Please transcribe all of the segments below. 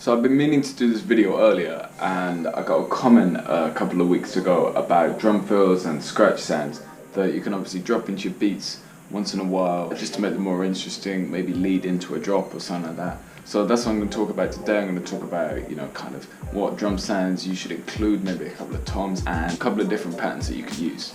So I've been meaning to do this video earlier, and I got a comment a couple of weeks ago about drum fills and scratch sounds that you can obviously drop into your beats once in a while just to make them more interesting, maybe lead into a drop or something like that. So that's what I'm going to talk about today. I'm going to talk about, kind of what drum sounds you should include, maybe a couple of toms and a couple of different patterns that you could use.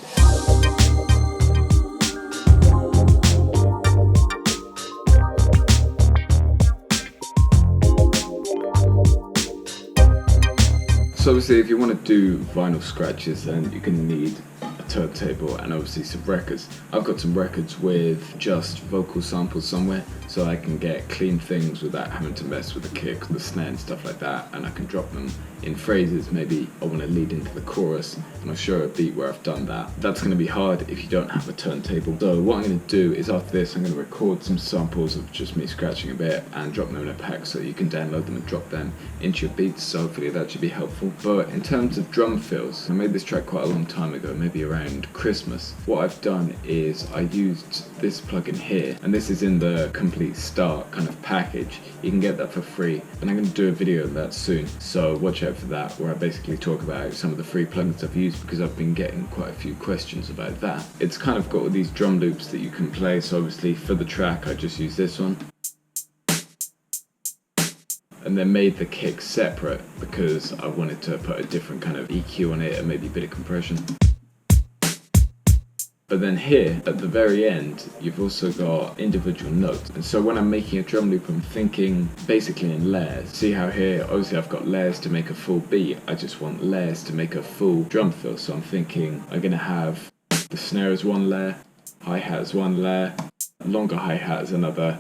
So obviously if you want to do vinyl scratches, then you're going to need a turntable and obviously some records. I've got some records with just vocal samples somewhere, so I can get clean things without having to mess with the kick, the snare and stuff like that, and I can drop them in phrases. Maybe I want to lead into the chorus and I'll show a beat where I've done that. That's going to be hard if you don't have a turntable. So what I'm going to do is after this I'm going to record some samples of just me scratching a bit and drop them in a pack so you can download them and drop them into your beats, so hopefully that should be helpful. But in terms of drum fills, I made this track quite a long time ago, maybe around Christmas. What I've done is I used this plugin here, and this is in the complete start kind of package. You can get that for free, and I'm going to do a video of that soon, so watch out for that, where I basically talk about some of the free plugins I've used because I've been getting quite a few questions about that. It's kind of got all these drum loops that you can play, so obviously for the track I just use this one. And then made the kick separate because I wanted to put a different kind of EQ on it and maybe a bit of compression. But then here, at the very end, you've also got individual notes. And so when I'm making a drum loop, I'm thinking basically in layers. See how here, obviously I've got layers to make a full beat. I just want layers to make a full drum fill. So I'm thinking I'm gonna have the snare as one layer, hi-hat as one layer, longer hi-hat as another,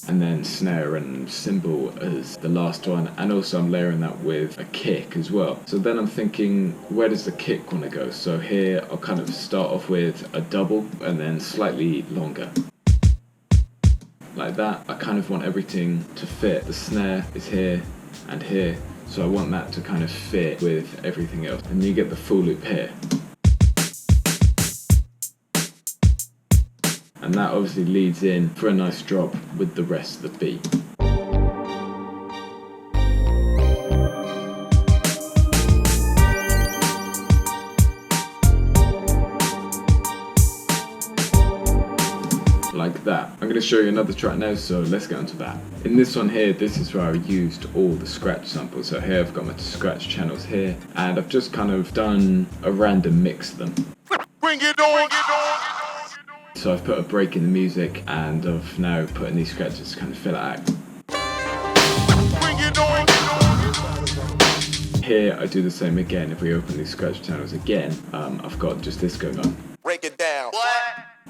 and then snare and cymbal as the last one, and also I'm layering that with a kick as well. So then I'm thinking, where does the kick want to go? So here I'll kind of start off with a double and then slightly longer. Like that. I kind of want everything to fit. The snare is here and here, so I want that to kind of fit with everything else. And you get the full loop here. And that obviously leads in for a nice drop with the rest of the beat. Like that. I'm going to show you another track now, so let's get onto that. In this one here, this is where I used all the scratch samples. So here I've got my scratch channels here, and I've just kind of done a random mix of them. Bring it on! So I've put a break in the music, and I've now put in these scratches to kind of fill it out. Bring it on! Here I do the same again. If we open these scratch channels again, I've got just this going on. Break it down. What?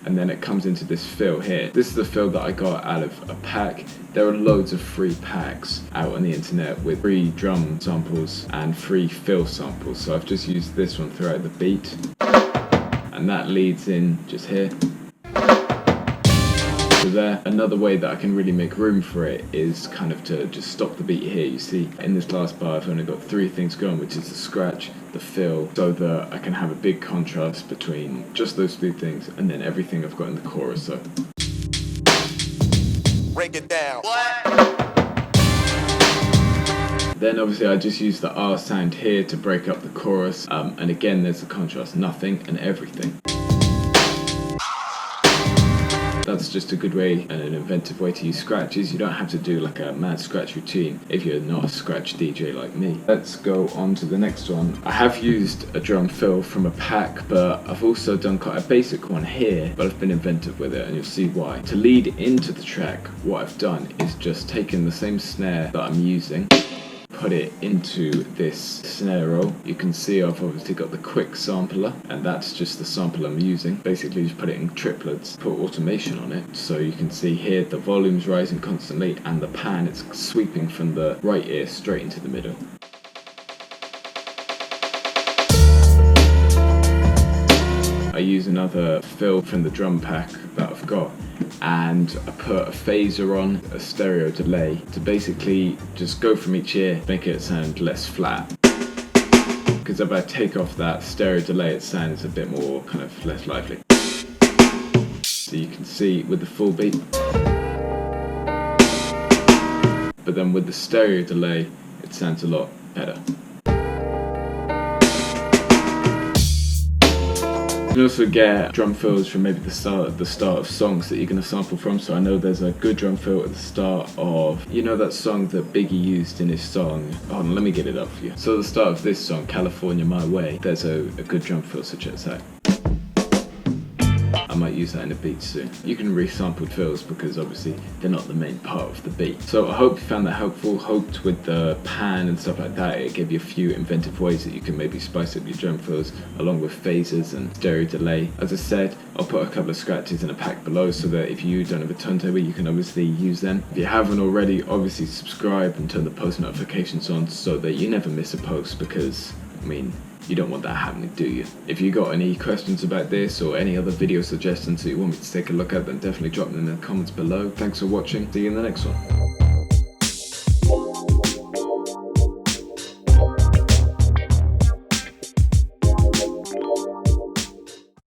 And then it comes into this fill here. This is the fill that I got out of a pack. There are loads of free packs out on the internet with free drum samples and free fill samples. So I've just used this one throughout the beat. And that leads in just here. So there. Another way that I can really make room for it is kind of to just stop the beat here. You see, in this last bar I've only got three things going, which is the scratch, the fill, so that I can have a big contrast between just those three things and then everything I've got in the chorus. So break it down. What? Then obviously I just use the R sound here to break up the chorus, and again there's the contrast, nothing and everything. That's just a good way and an inventive way to use scratches. You don't have to do like a mad scratch routine if you're not a scratch DJ like me. Let's go on to the next one. I have used a drum fill from a pack, but I've also done quite a basic one here, but I've been inventive with it and you'll see why. To lead into the track, what I've done is just taken the same snare that I'm using, put it into this snare roll. You can see I've obviously got the quick sampler, and that's just the sample I'm using. Basically just put it in triplets, put automation on it, so you can see here the volume's rising constantly and the pan, it's sweeping from the right ear straight into the middle. I use another fill from the drum pack that I've got, and I put a phaser on, a stereo delay, to basically just go from each ear, make it sound less flat. Because if I take off that stereo delay, it sounds a bit more kind of less lively. So you can see with the full beat. But then with the stereo delay, it sounds a lot better. You can also get drum fills from maybe the start of songs that you're going to sample from. So I know there's a good drum fill at the start of, you know, that song that Biggie used in his song. Hold on, let me get it up for you. So at the start of this song, California My Way, there's a good drum fill, so check this out. I might use that in a beat soon. You can resample fills because obviously they're not the main part of the beat. So I hope you found that helpful. Hoped with the pan and stuff like that, it gave you a few inventive ways that you can maybe spice up your drum fills along with phases and stereo delay. As I said, I'll put a couple of scratches in a pack below so that if you don't have a turntable, you can obviously use them. If you haven't already, obviously subscribe and turn the post notifications on so that you never miss a post, because, I mean, you don't want that happening, do you? If you got any questions about this or any other video suggestions that you want me to take a look at, then definitely drop them in the comments below. Thanks for watching. See you in the next one.